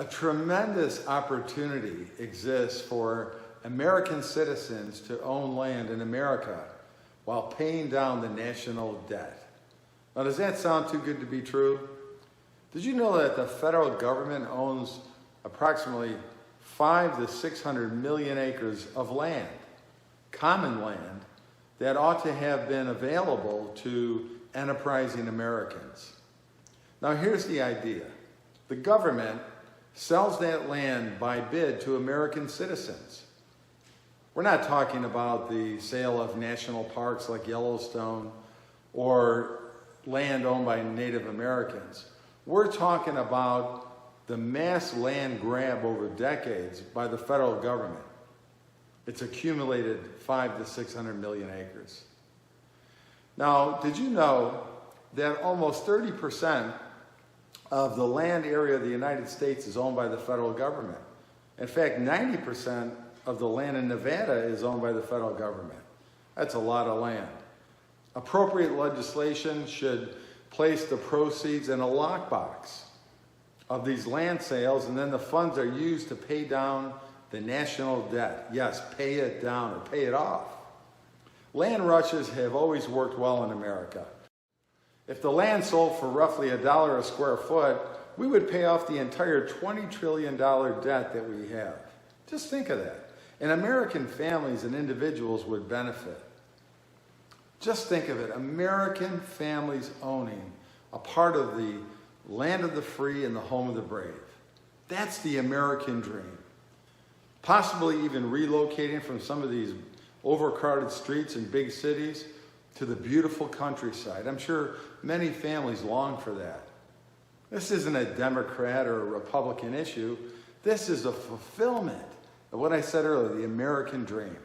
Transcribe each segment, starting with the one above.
A tremendous opportunity exists for American citizens to own land in America while paying down the national debt. Now, does that sound too good to be true? Did you know that the federal government owns approximately 500 to 600 million acres of land, common land, that ought to have been available to enterprising Americans? Now, here's the idea. The government sells that land by bid to American citizens. We're not talking about the sale of national parks like Yellowstone or land owned by Native Americans. We're talking about the mass land grab over decades by the federal government. It's accumulated 500 to 600 million acres. Now, did you know that almost 30% of the land area of the United States is owned by the federal government? In fact, 90% of the land in Nevada is owned by the federal government. That's a lot of land. Appropriate legislation should place the proceeds in a lockbox of these land sales, and then the funds are used to pay down the national debt. Yes, pay it down or pay it off. Land rushes have always worked well in America. If the land sold for roughly $1 a square foot, we would pay off the entire $20 trillion debt that we have. Just think of that. And American families and individuals would benefit. Just think of it, American families owning a part of the land of the free and the home of the brave. That's the American dream. Possibly even relocating from some of these overcrowded streets in big cities to the beautiful countryside. I'm sure many families long for that. This isn't a Democrat or a Republican issue. This is a fulfillment of what I said earlier, the American dream.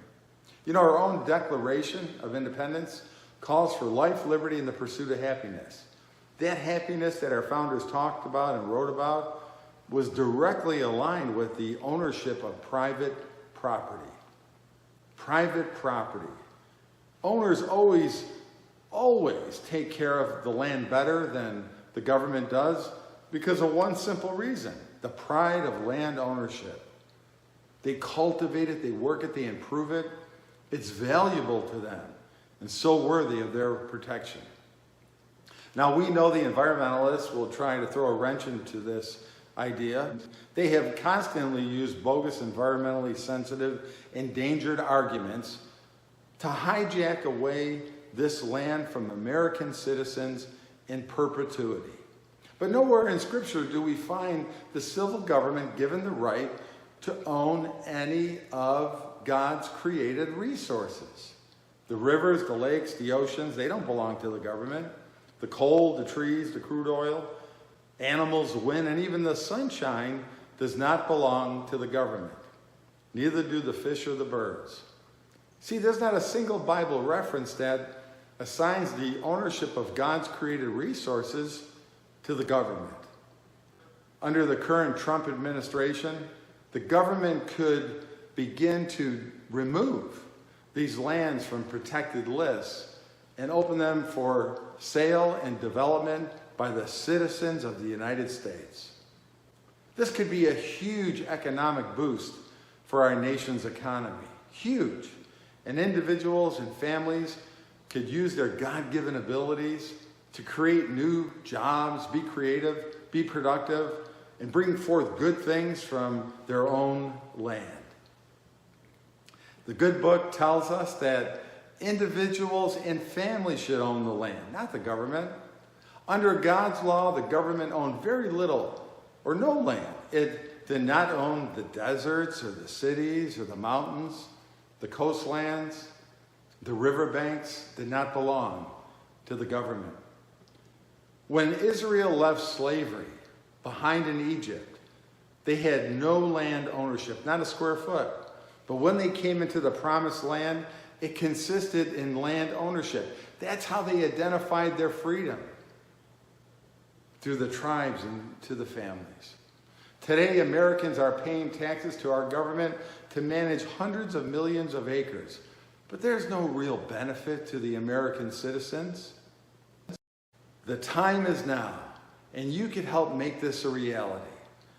You know, our own Declaration of Independence calls for life, liberty, and the pursuit of happiness. That happiness that our founders talked about and wrote about was directly aligned with the ownership of private property. Private property. Owners always take care of the land better than the government does because of one simple reason: the pride of land ownership. They cultivate it, they work it, they improve it. It's valuable to them and so worthy of their protection. Now, we know the environmentalists will try to throw a wrench into this idea. They have constantly used bogus, environmentally sensitive, endangered arguments to hijack away this land from American citizens in perpetuity. But nowhere in Scripture do we find the civil government given the right to own any of God's created resources. The rivers, the lakes, the oceans, they don't belong to the government. The coal, the trees, the crude oil, animals, the wind, and even the sunshine does not belong to the government. Neither do the fish or the birds. See, there's not a single Bible reference that assigns the ownership of God's created resources to the government. Under the current Trump administration, the government could begin to remove these lands from protected lists and open them for sale and development by the citizens of the United States. This could be a huge economic boost for our nation's economy. Huge. And individuals and families could use their God-given abilities to create new jobs, be creative, be productive, and bring forth good things from their own land. The good book tells us that individuals and families should own the land, not the government. Under God's law, the government owned very little or no land. It did not own the deserts or the cities or the mountains, the coastlands, the riverbanks did not belong to the government. When Israel left slavery behind in Egypt, they had no land ownership, not a square foot. But when they came into the promised land, it consisted in land ownership. That's how they identified their freedom, through the tribes and to the families. Today, Americans are paying taxes to our government to manage hundreds of millions of acres. But there's no real benefit to the American citizens. The time is now, and you can help make this a reality.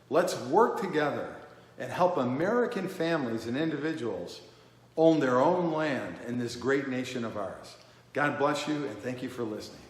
Let's work together and help American families and individuals own their own land in this great nation of ours. God bless you, and thank you for listening.